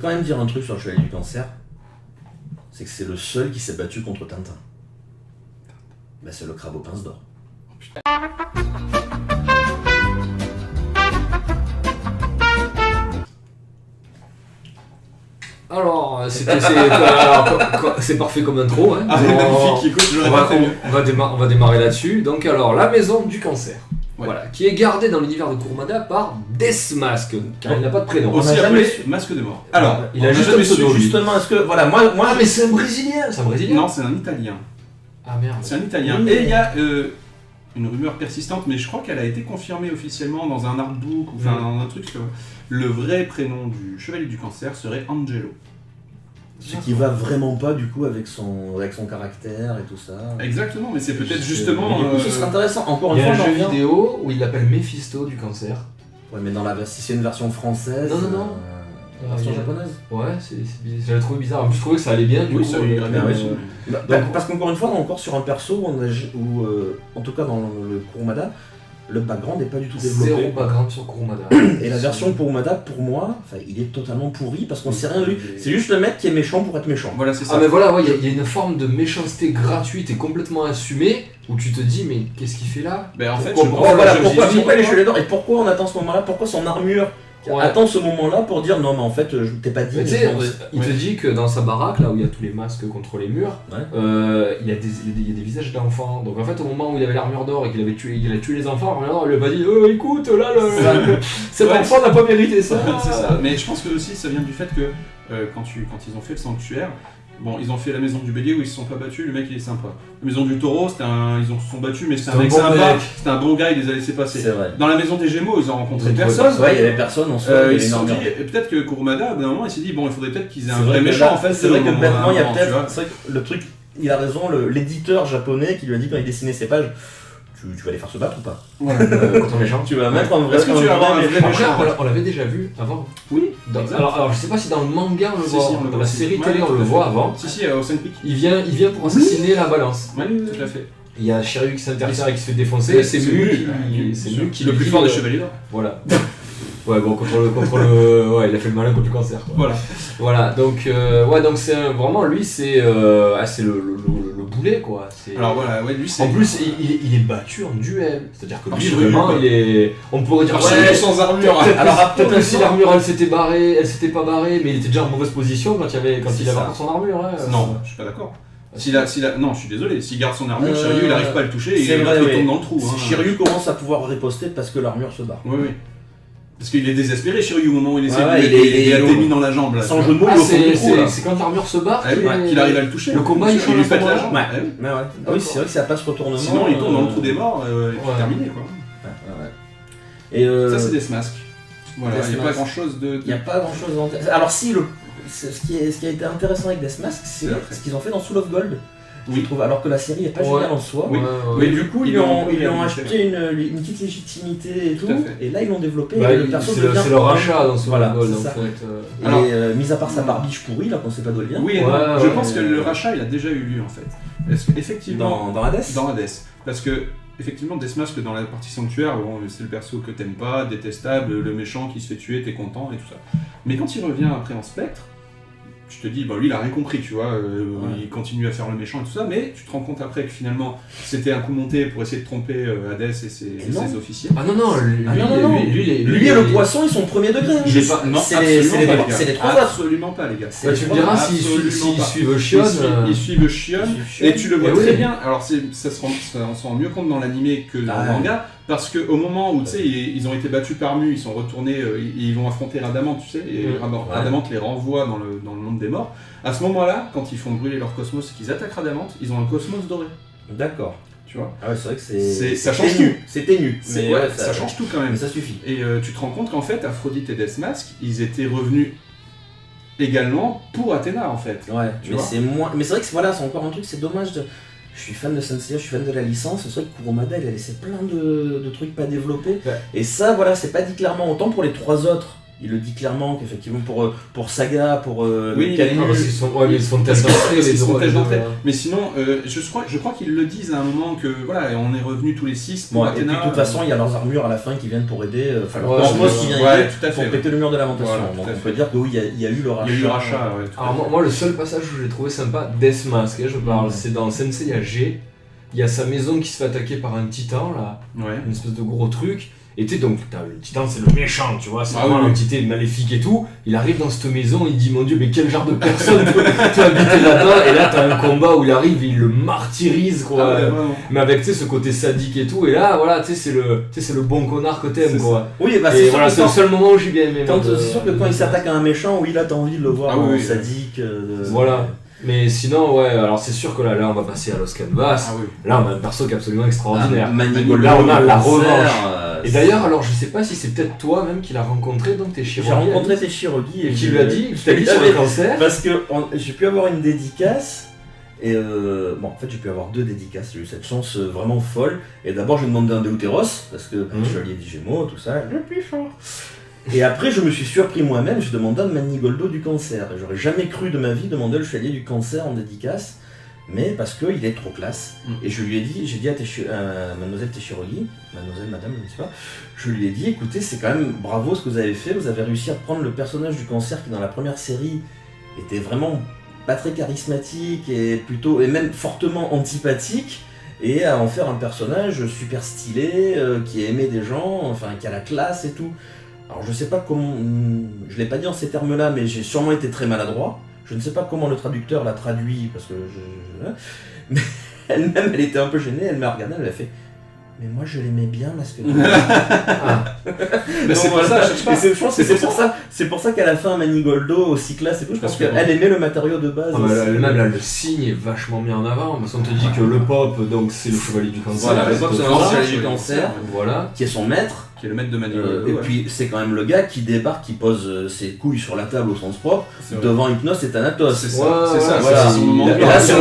quand même dire un truc sur le Chevalier du Cancer. C'est que c'est le seul qui s'est battu contre Tintin. Bah, c'est le crabe aux pinces d'or. Alors, c'est parfait comme intro. Hein. Magnifique, écoute, On va démarrer là-dessus. Donc, alors, la maison du cancer. Ouais. Voilà, qui est gardée dans l'univers de Kurumada par Deathmask, car il n'a pas de prénom. Aussi appelé masque de mort. Alors, il a juste un pseudo, lui. Justement, est-ce que. Voilà, moi. Ah, mais c'est un Brésilien. C'est un Brésilien. Non, c'est un Italien. Ah merde. C'est un Italien. Oui. Et il y a une rumeur persistante, mais je crois qu'elle a été confirmée officiellement dans un artbook, ou enfin dans un truc sur le vrai prénom du Chevalier du Cancer serait Angelo. Ce qui va vraiment pas du coup avec son caractère et tout ça. Exactement, mais c'est peut-être justement. Mais du coup, ce serait intéressant. Encore Il y une a fois, un jeu j'en reviens. vidéo où il l'appelle Mephisto du cancer. Ouais, mais si c'est une version française. Non. Une version japonaise. Ouais, j'avais trouvé bizarre. En plus, je trouvais que ça allait bien. Du Oui, coup, ça lui irait bien. Parce qu'encore une fois, on est encore sur un perso où, en tout cas dans le Kurumada, le background n'est pas du tout développé. Zéro background sur Kurumada. Et la version Kurumada, pour moi, il est totalement pourri parce qu'on sait rien de lui. C'est juste le mec qui est méchant pour être méchant. Voilà, c'est ça. Ah mais voilà, il y a une forme de méchanceté gratuite et complètement assumée où tu te dis mais qu'est-ce qu'il fait là? Ben, en fait, Pourquoi Pourquoi les chevaliers d'or et pourquoi on attend ce moment-là? Pourquoi son armure attend ce moment-là pour dire non mais en fait je t'ai pas dit. Tu sais, il te dit que dans sa baraque là où il y a tous les masques contre les murs, il y a des visages d'enfants. Donc en fait au moment où il avait l'armure d'or et qu'il a tué les enfants, il lui a pas dit écoute là cet enfant n'a pas mérité ça. C'est ça. Mais je pense que aussi ça vient du fait que quand ils ont fait le sanctuaire, bon, ils ont fait la maison du bélier où ils se sont pas battus, le mec il est sympa. La maison du taureau, ils se sont battus, mais c'était un mec bon sympa, mec. c'était un bon gars, il les a laissés passer. C'est vrai. Dans la maison des Gémeaux, ils ont rencontré Ouais, personne. il y avait personne en soi. Ils se sont dit, peut-être que Kurumada, à un moment, il s'est dit, bon, il faudrait peut-être qu'ils aient un vrai que méchant là, en fait. C'est vrai que maintenant il y a tu vois. peut-être. C'est vrai que le truc, il a raison, l'éditeur japonais qui lui a dit quand il dessinait ses pages. Tu vas aller faire se battre ou pas? Contre les gens. Tu vas mettre un vrai. Est-ce que tu vas avoir un vrai Après, méchant? on l'avait déjà vu avant. Oui. Alors je sais pas si dans le manga on le Si, voit, si, on le dans voit la aussi. série Ouais, télé on tout le à voit fait. avant. Si, au Sunpeak. Il vient pour assassiner la balance. Oui, tout à fait. Il y a Shiryu qui s'interfère et qui se fait défoncer, c'est Mu qui le lui plus dit, fort des chevaliers d'or. Voilà. Ouais bon ouais il a fait le malin contre le cancer quoi. Voilà donc donc c'est vraiment lui c'est le boulet quoi. Alors voilà, ouais, lui c'est. En plus il est battu en duel, c'est-à-dire que lui Shiryu, vraiment quoi. il est, on pourrait dire Shiryu sans armure. Alors peut-être que si l'armure elle s'était pas barrée, mais il était déjà en mauvaise position quand il avait encore son armure. Hein. Non, je suis pas d'accord. Non, je suis désolé, s'il garde son armure, Shiryu il arrive pas à le toucher et il tombe dans le trou. Shiryu commence à pouvoir riposter parce que l'armure se barre. Oui. Parce qu'il est désespéré, Shiryu, au moment où il essaie Ouais, de il est mis dans la jambe. Là, sans jeu de mots, il est au fond du trou, là. C'est quand l'armure se barre qu'il arrive à le toucher. Le combat il lui pète la jambe. Ouais. Ah oui, c'est vrai que ça passe retournement. Sinon il tombe dans le trou des morts et puis terminé quoi. Et ça c'est Deathmask. Voilà, il n'y a pas grand chose de. Il n'y a pas grand chose. Alors si, ce qui a été intéressant avec Deathmask, c'est ce qu'ils ont fait dans Soul of Gold. Oui. Je trouve, alors que la série n'est pas géniale en soi. Oui. Mais du coup, ils lui ont ont acheté une petite légitimité et tout. Et là, ils l'ont développé. Ouais, le perso c'est le rachat dans Soul Voilà, of Gold c'est en ça. fait. Et mis à part sa barbiche pourrie, là qu'on sait pas d'où elle vient. Oui, je pense que le rachat il a déjà eu lieu en fait. Parce qu'effectivement. Dans Hades. Dans Hades. Parce que. Effectivement, Deathmask dans la partie sanctuaire, bon, c'est le perso que t'aimes pas, détestable, le méchant qui se fait tuer, t'es content et tout ça. Mais quand il revient après en spectre, tu te dis, bah lui il a rien compris, tu vois, il continue à faire le méchant et tout ça, mais tu te rends compte après que finalement c'était un coup monté pour essayer de tromper Hades et ses officiers. Ah non, lui et le poisson ils sont au premier degré. C'est les trois autres. Absolument pas, les gars. Tu me diras s'ils suivent Shion. Ils suivent Shion et tu le vois très bien. Alors on s'en rend mieux compte dans l'animé que dans le manga. Parce qu'au moment où tu sais, ils ont été battus par Mu, ils sont retournés, ils vont affronter Radamant, tu sais, et Radamant les renvoie dans le monde des morts. À ce moment-là, quand ils font brûler leur cosmos et qu'ils attaquent Radamant, ils ont un cosmos doré. D'accord. Tu vois. Ah ouais, c'est vrai que ça change tout. C'est ténu. Mais ça change tout quand même. Mais ça suffit. Et tu te rends compte qu'en fait, Aphrodite et Deathmask, ils étaient revenus également pour Athéna en fait. Ouais, mais c'est moins. Mais c'est vrai que c'est encore un truc, c'est dommage de. Je suis fan de Senseiya, je suis fan de la licence, c'est vrai que Kurumada il a laissé plein de trucs pas développés. Ouais. Et ça, voilà, c'est pas dit clairement. Autant pour les trois autres, il le dit clairement qu'effectivement pour Saga, pour Oui, Camus, parce qu'ils sont, ouais, mais ils sont tâches d'entrée, les droits. Mais sinon, je crois qu'ils le disent à un moment que voilà, on est revenus tous les 6 bon, pour et puis Athéna. de toute façon, il y a leurs armures à la fin qui viennent pour aider. Enfin, leur Ouais, cosmos ouais, qui vient ouais, aider tout à pour fait, péter le mur de lamentation. Voilà, tout Donc à on fait. peut dire que oui, il y a eu le rachat. Il y a eu le rachat, ouais, tout à Alors fait. moi, le seul passage où j'ai trouvé sympa, Death Mask, je parle, c'est dans Sensei G. Il y a sa maison qui se fait attaquer par un titan là, Ouais. une espèce de gros truc. Et tu sais, donc le titan c'est le méchant, tu vois, c'est Ah vraiment oui. l'entité maléfique et tout. Il arrive dans cette maison, il dit mon dieu, mais quel genre de personne peut habiter là-dedans. Et là t'as un combat où il arrive, il le martyrise quoi. Ah ouais, vraiment. Mais avec tu sais, ce côté sadique et tout. Et là voilà, tu sais, c'est le bon connard que t'aimes C'est quoi. Oui, bah Et c'est sûr voilà, que c'est le seul moment où j'ai bien aimé. moi, de- c'est sûr que quand il s'attaque à un méchant, oui, là t'as envie de le voir Ah oui, oui. sadique. Voilà. Mais sinon, ouais, alors c'est sûr que là on va passer à Los Canvas. Ah oui. Là, on a un perso qui est absolument extraordinaire. Manigoldo, Là, on a la cancer, revanche. Et c'est- d'ailleurs, alors je sais pas si c'est peut-être toi même qui l'as rencontré, donc t'es j'ai chirurgien. rencontré Teshirogi Et qui lui a dit, je t'as dit sur le cancer. Parce que j'ai pu avoir une dédicace, et bon, en fait, j'ai pu avoir 2 dédicaces, j'ai eu cette chance vraiment folle. Et d'abord, j'ai demandé un Deutéros, parce que je suis allié des Gémeaux, tout ça, le plus fort. Et après, je me suis surpris moi-même, j'ai demandé un Manigoldo du cancer. Et j'aurais jamais cru de ma vie demander le chevalier du cancer en dédicace, mais parce qu'il est trop classe. Et je lui ai dit, j'ai dit à Mademoiselle Teshirogi, madame, je ne sais pas, je lui ai dit, écoutez, c'est quand même bravo ce que vous avez fait, vous avez réussi à prendre le personnage du cancer qui dans la première série était vraiment pas très charismatique et même fortement antipathique, et à en faire un personnage super stylé, qui aimait des gens, enfin qui a la classe et tout. Alors je sais pas comment, je l'ai pas dit en ces termes-là, mais j'ai sûrement été très maladroit. Je ne sais pas comment le traducteur l'a traduit, parce que mais elle-même, elle était un peu gênée, elle m'a regardé, elle a fait « Mais moi, je l'aimais bien, Masque de Mais c'est pour ça, je cherche pas. Je pense que c'est pour ça qu'à la fin, Manigoldo, aussi classe et tout, je pense qu'elle aimait le matériau de base. Ah bah, aussi. même là, le signe est vachement mis en avant, parce qu'on te dit que le pop, donc c'est le chevalier du cancer. Voilà, le pop, c'est Voilà. un chevalier du cancer, Voilà. qui est son maître. Qui est le maître de Manigoldo. Et puis c'est quand même le gars qui débarque, qui pose ses couilles sur la table au sens propre, devant Hypnos et Thanatos. C'est ça, Ouais, c'est ça, voilà. c'est son moment. Et là, c'est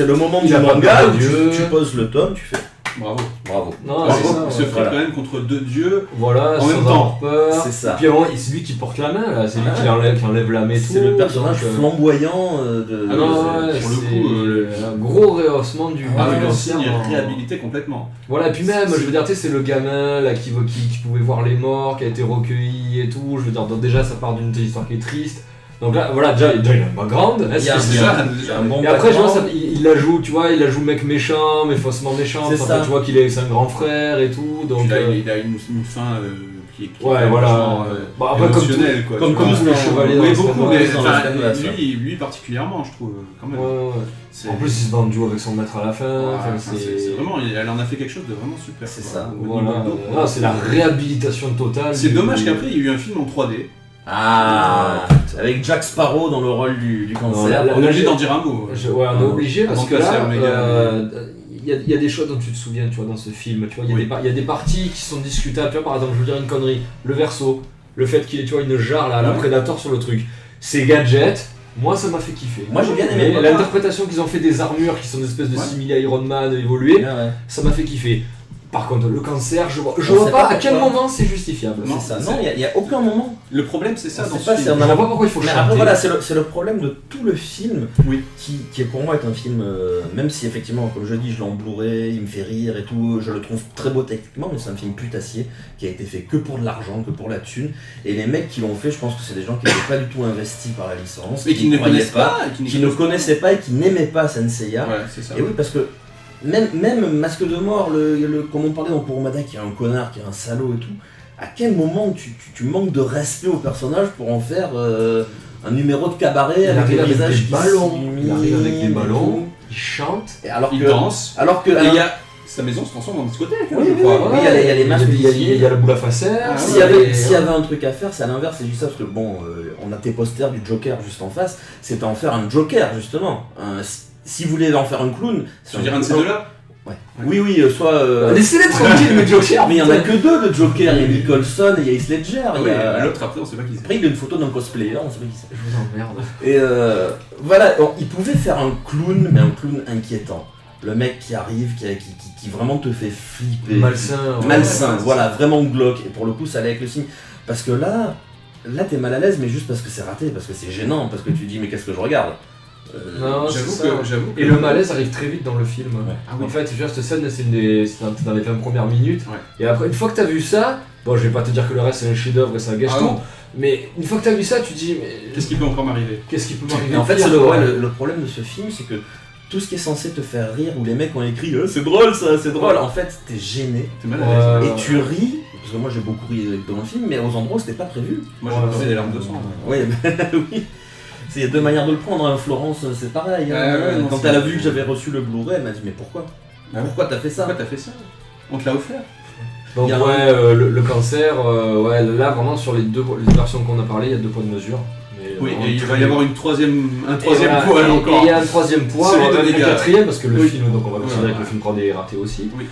le moment du Il a pas manga peur où de Dieu. tu poses le tome, tu fais Bravo. bravo. Non, Bravo. c'est ça. Il se Ouais. frite voilà. quand même contre 2 dieux. Voilà, En sans même temps. avoir peur. C'est ça. Et puis à un moment, c'est lui qui porte la main, là. C'est lui Ah. qui enlève la main et tout. C'est le personnage donc, flamboyant de. Ah non, ouais, pour le c'est coup, un gros rehaussement du Ah oui, du le cancer, signe hein. est réhabilité complètement. Voilà, et puis même, je veux dire, tu sais, c'est le gamin là qui pouvait voir les morts, qui a été recueilli et tout. Je veux dire, donc déjà, ça part d'une histoire qui est triste. Donc là, voilà, déjà il a un background. Il y a un bon Et après, je vois, background. il la joue, tu vois, il la joue mec méchant, mais faussement méchant. C'est Enfin, ça. tu vois c'est un grand frère et tout. Donc, Il a une fin qui est ouais, voilà. vachement, Bon, après, comme tout, émotionnelle, quoi. comme tu vois. tous les chevaliers Oui, dans beaucoup, Star mais Wars, enfin, Star Wars, lui particulièrement, je trouve, quand même. Ouais, ouais. C'est- En plus, il se bat en duo avec son maître à la fin. Ouais, enfin, enfin, c'est vraiment, elle en a fait quelque chose de vraiment super. C'est quoi. ça. Voilà. Manigoldo. Non, c'est la réhabilitation totale. C'est du- dommage qu'après, il y a eu un film en 3D. Ah, avec Jack Sparrow dans le rôle du Non, cancer. là, On est obligé d'en dire un mot. Ouais, on est obligé parce Avant que de passer là, à Omega. il y a des choses dont tu te souviens, tu vois, dans ce film. Tu vois, il Oui. y a des parties qui sont discutables. Tu vois, par exemple, je veux dire une connerie. Le verso, le fait qu'il ait, tu vois, une jarre là, à la Ouais. Predator sur le truc. Ces gadgets, moi, ça m'a fait kiffer. Moi, j'ai bien aimé. Et l'interprétation qu'ils ont fait des armures qui sont des espèces de Ouais. simili Iron Man évoluées, Ah ouais. ça m'a fait kiffer. Par contre, le cancer, je vois sait pas pas à quel pourquoi. moment c'est justifiable. Non, C'est ça. c'est- Non, il y a aucun moment. Le problème, c'est ça On dans sait ce pas, film. c'est un Je vois pas pourquoi il faut Mais chanter. après, voilà, c'est le problème de tout le film, Oui. qui pour moi est un film, même si effectivement, comme je dis, je l'ai en Blu-ray, il me fait rire et tout, je le trouve très beau techniquement, mais c'est un film putassier, qui a été fait que pour de l'argent, que pour la thune, et les mecs qui l'ont fait, je pense que c'est des gens qui n'étaient pas du tout investis par la licence, Mais qui ne connaissent pas. qui ne connaissaient pas et qui n'aimaient pas Senseiya. Ouais, c'est ça. Et oui, parce que même Masque de Mort, comme on parlait dans Kurumada, qui est un connard, qui est un salaud et tout, à quel moment tu manques de respect au personnage pour en faire un numéro de cabaret Il avec arrive des avec visages des qui ballons, s'illuminent il arrive avec des et ballons, tout. il chante. Et alors Il que, danse. alors que, Et il y a... Sa maison se transforme en discothèque, hein, Oui, je oui, crois. oui. il y a les masques il y a d'ici. la boule à facettes. Ah, s'il y avait un truc à faire, c'est à l'inverse, c'est juste ça, parce que bon, on a tes posters du Joker juste en face, c'est en faire un Joker justement. Si vous voulez en faire un clown, Tu veux dire un de ces deux-là? Ouais. Oui, soit. Laissez-les tranquilles, mais Joker. Mais il y en a que deux de Joker, il y a Nicholson et il y a Heath Ledger. Ah il oui, y a- l'autre après, on sait pas qui c'est. Après, il y a une photo d'un cosplayer, on sait pas qui c'est. Je vous emmerde. Et voilà, il pouvait faire un clown, mais un clown inquiétant. Le mec qui arrive, qui vraiment te fait flipper. Malsain. Malsain, ouais, voilà, vraiment glauque. Et pour le coup, ça allait avec le signe. Parce que là t'es mal à l'aise, mais juste parce que c'est raté, parce que c'est gênant, parce que tu dis mais qu'est-ce que je regarde. Non, j'avoue que... Et le malaise arrive très vite dans le film. Ouais. Ah oui. En fait, cette scène, c'est dans les 20 premières minutes. Ouais. Et après, une fois que t'as vu ça, bon, je vais pas te dire que le reste c'est un chef-d'œuvre et ça gâche tout, non. mais une fois que t'as vu ça, tu te dis, mais Qu'est-ce qui peut encore m'arriver? qu'est-ce qui peut m'arriver? Et en fait, pire, c'est quoi. le problème de ce film, c'est que tout ce qui est censé te faire rire, où les mecs ont écrit c'est drôle ça, c'est drôle, en fait, t'es gêné. T'es mal à l'aise. Et tu ris, parce que moi j'ai beaucoup ri dans le film, mais aux endroits où c'était pas prévu. Moi j'ai posé des larmes de sang. Oui, oui. Il y a deux manières de le prendre, hein. Florence c'est pareil. Hein. Ouais, Quand c'est- elle a vu que j'avais reçu le Blu-ray, elle m'a dit mais pourquoi Pourquoi t'as fait ça? Pourquoi t'as fait ça? On te l'a offert. Donc Il y a ouais, le cancer, ouais, là vraiment sur les deux versions qu'on a parlé, il y a 2 poids de mesure. Mais, Oui, vraiment, et il tout va y est- avoir un troisième voilà, poil et encore. il y a un troisième poids, Celui de un Omega. quatrième, parce que le Oui. film, donc on va considérer Ouais, que le ouais. film 3D est raté aussi. Oui.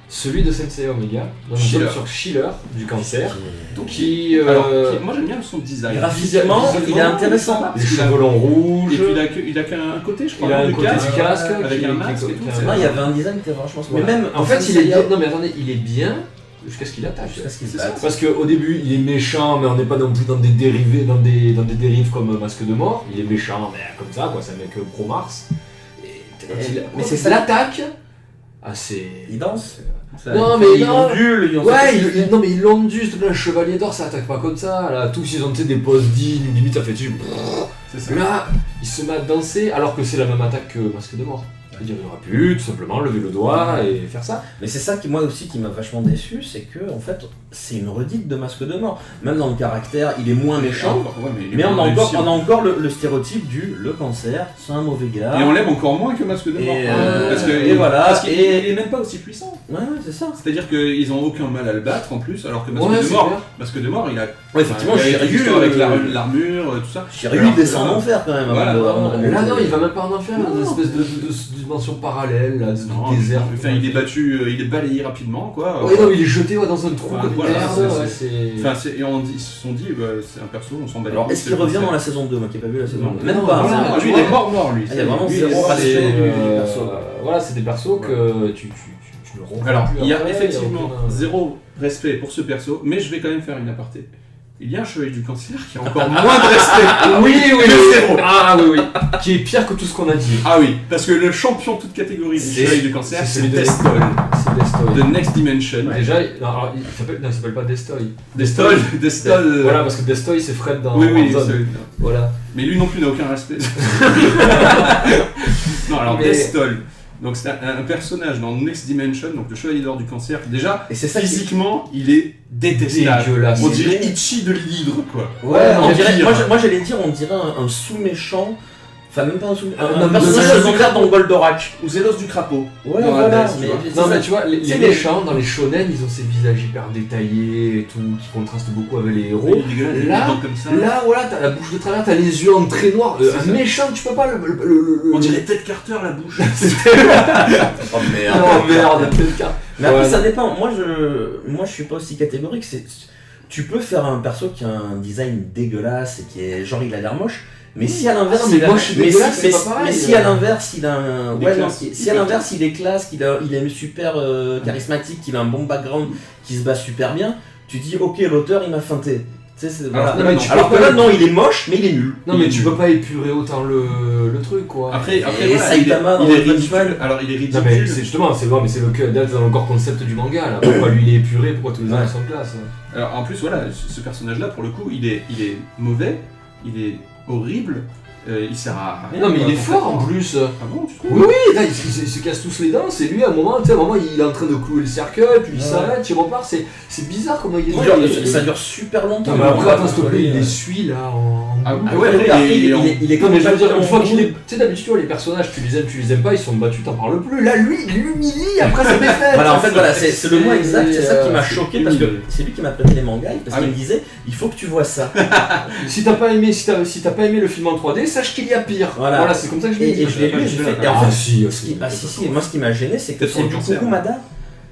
Celui de Sensei Omega, donc nous Schiller. sommes sur Schiller, du cancer, Donc, qui... alors, moi j'aime bien son design. Graphiquement, il est intéressant. les Parce qu'il a- cheveux longs rouges, Et puis il a qu'un côté, je crois. il a un du côté casque. du casque, avec qui- un qui- masque et qui- tout, qui- c'est Non, il y avait un design qui était vachement smart. Voilà. Mais même en fait, il est Sensei, bien. Non mais attendez, il est bien jusqu'à ce qu'il attaque. jusqu'à ce qu'il se C'est ça. batte. Parce qu'au début, il est méchant, mais on n'est pas non plus dans des dérivés, dans des dérives comme Masque de Mort. Il est méchant, mais comme ça, quoi. C'est un mec pro-Mars. Mais c'est ça. L'attaque. Ah, c'est. Il danse. Non, mais il non. ondule, il Ouais, non, mais il l'ondule, un chevalier d'or, ça attaque pas comme ça. Là, tous ils ont tu sais, des poses dignes, limite ça fait dessus. C'est ça. Là, il se met à danser alors que c'est la même attaque que Masque de Mort. C'est-à-dire, il aurait pu tout simplement lever le doigt et faire ça. Mais c'est ça qui moi aussi qui m'a vachement déçu, c'est que en fait c'est une redite de Masque de Mort. Même dans le caractère, il est moins méchant, Ouais, mais on a réussi. encore le stéréotype du le cancer, c'est un mauvais gars. Et on l'aime encore moins que Masque de Mort. Et, parce voilà, parce qu'il et- est même pas aussi puissant. Ouais, c'est ça. C'est-à-dire qu'ils ont aucun mal à le battre en plus, alors que Masque Ouais, de c'est Mort, clair. Masque de Mort, il a. Ouais, effectivement, il y a Shiryu, une histoire avec l'armure, tout ça. Shiryu Alors il descend que en là- enfer quand même. Voilà, avant de Là, remonter. non, il va même pas en enfer, une Non. espèce de dimension parallèle, là, Non, du désert. Enfin, il est battu, il est balayé rapidement, quoi. Ouais, non, il est jeté ouais, dans un trou Enfin, comme une voilà, merde. c'est- Ouais, c'est. Enfin, et ils se sont dit, bah, c'est un perso, on s'en bat les Alors couilles, est-ce c'est qu'il le revient cancer. dans la saison 2, moi qui n'ai pas vu la saison 2? Même non, pas. voilà, hein. Lui, il est mort, lui. Ah, il y a vraiment Lui, zéro il est- relation du Euh, perso. Voilà, c'est des persos que tu ne rencontres Alors, plus il y a après, effectivement aucun- zéro respect pour ce perso, mais je vais quand même faire une aparté. Il y a un chevalier du cancer qui a encore moins de respect. Oui, oui, que oui. zéro. Ah oui, oui. Qui est pire que tout ce qu'on a dit. Ah oui, parce que le champion toute catégorie du C'est- chevalier du cancer, c'est c'est celui de Destoy. C'est Destoy. The Next Dimension. Déjà, non, alors, il s'appelle pas Destoy. Destoy, Destoy. Voilà, parce que Destoy c'est Fred dans Oui, oui, en Zone. c'est- Voilà. mais lui non plus n'a aucun respect. Non, alors Mais- Destoy. Donc c'est un personnage dans Next Dimension, donc le chevalier d'or du cancer. Déjà, Et c'est ça qui- physiquement, il est détestable. Dégueulasse. On dirait Ichi de l'hydre, quoi. Ouais, on En dirait, pire. moi j'allais dire, on dirait un sous-méchant. Enfin, même pas un sous-méchant. non, Un mais personnage Zélos du secondaire dans Goldorak. Ou Zélos du crapaud. Ouais, Dans voilà. Hades, tu Mais vois. c'est Non ça. mais tu vois, les C'est méchants dans les shonen, ils ont ces visages hyper détaillés et tout, qui contrastent beaucoup avec les héros. Il est dégueulasse, il Là, est comme ça. Là, voilà, t'as la bouche de travers, t'as les yeux en trait noir. C'est Un ça. méchant, tu peux pas On dirait Ted Carter la bouche. Oh merde. Oh merde, quelqu'un. Mais après, Ouais. ça dépend. Moi, je suis pas aussi catégorique. Tu peux faire un perso qui a un design dégueulasse et qui est genre il a l'air moche. Mais si à l'inverse, Ah, mais il a- moche et mais dégueulasse, si- c'est mais pas si- pareil, mais si à euh. l'inverse il a un, Il est ouais, non, classe. si à l'inverse il est classe, qu'il est super charismatique, qu'il a un bon background, qu'il se bat super bien, tu dis ok l'auteur il m'a feinté. Tu sais, voilà. Alors que là, non. Alors que là non il est moche mais il est nul. Non mais tu peux pas épurer autant le truc quoi. Après, Et voilà, Saitama il dans est le ridicule. Punchman. Alors il est Non mais ridicule. c'est justement, c'est vrai, mais c'est le d'être dans le corps concept du manga là. Pourquoi lui il est épuré, pourquoi tous les Ouais. autres sont classe. Alors en plus voilà, ce personnage-là pour le coup, il est mauvais, il est horrible, il sert à rien. Non mais quoi, il est fort en concrètement. plus. Ah bon, tu trouves? Oui, oui, là, il se casse tous les dents, c'est lui à un moment, tu sais, à un moment il est en train de clouer le cercueil, puis il Ouais. s'arrête, il repart, c'est bizarre comment il est. Ça dure super longtemps. Non mais après, attends, s'il te plaît, il essuie là en. Ah, boule. ah ouais, Après, après, il est Non mais je veux dire, une fois qu'il est. est. Tu sais, d'habitude, tu vois, les personnages, tu les aimes pas, ils sont battus, t'en parles plus. Là, lui, il l'humilie après sa défaite. Voilà, en fait, voilà, c'est le mot exact, c'est ça qui m'a c'est choqué parce que humilié. c'est lui qui m'a prêté les mangas parce Ah qu'il oui. me disait il faut que tu vois ça. Si t'as pas aimé, si t'as pas aimé le film en 3D, sache qu'il y a pire. Voilà. C'est comme ça que je l'ai dit. Et je l'ai lu et j'ai fait. Et en Ah fait, si, si, moi ce qui m'a gêné, c'est que Peut-être c'est sur le du cancer. Kurumada.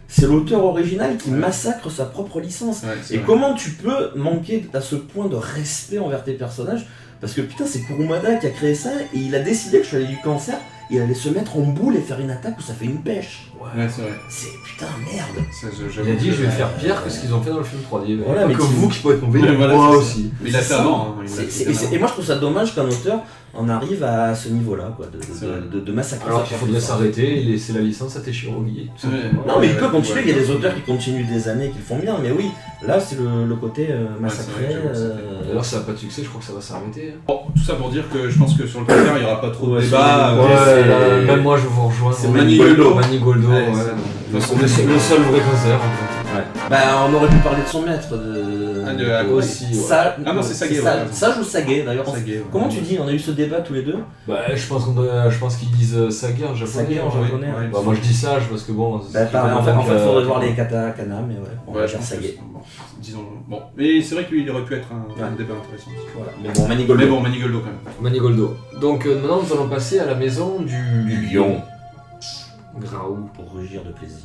C'est l'auteur original qui Ouais. massacre sa propre licence. Ouais, c'est Et vrai. comment tu peux manquer à ce point de respect envers tes personnages? Parce que putain, c'est Kurumada qui a créé ça et il a décidé que Chevalier du Cancer il allait se mettre en boule et faire une attaque où ça fait une pêche. Ouais, c'est vrai. C'est putain merde. Ça, Il a dit je vais faire pire que ce qu'ils ont fait dans le film 3D. Voilà, mais que tu- vous qui pouvez être mauvais, Ouais, voilà, moi c'est ça. aussi. Mais il a C'est fait ça. avant. Hein. Et moi je trouve ça dommage qu'un auteur en arrive à ce niveau-là, quoi, C'est vrai. de massacrer. Alors sa qu'il propre faudrait histoire. s'arrêter et laisser la licence à Teshirogi. tout Ouais. simplement. Non mais il peut Ouais, continuer, ouais. il y a des auteurs qui continuent des années et qui le font bien, mais oui, là c'est le côté massacré. c'est vrai que j'avoue, D'ailleurs, ça n'a pas de succès, je crois que ça va s'arrêter. Bon, tout ça pour dire que je pense que sur le Twitter, il n'y aura pas trop de Ouais, débat. c'est- là, même moi je vous rejoins. c'est Manigoldo. Manigoldo, Ouais, ouais. c'est- Le seul vrai cancer en fait. Ouais. Bah on aurait pu parler de son maître, de Hago aussi, ouais. Ah non, c'est Sage, ouais. Sage ou Sage d'ailleurs. Sage, ouais. Comment tu dis? On a eu ce débat tous les deux. Bah, je pense qu'ils disent Sage en japonais. Sage en ouais. japonais. ouais. Bah, moi je dis Sage parce que bon. Bah, pareil, en fait, faudrait voir les katakana, mais ouais, on va Ouais, je dire pense que Sage. c'est- bon, disons. Bon, mais c'est vrai qu'il aurait pu être un Ouais. débat intéressant. Voilà. Mais bon, Manigoldo. Mais bon, Manigoldo quand même. Manigoldo. Donc maintenant nous allons passer à la maison du lion. Graou. Pour rugir de plaisir.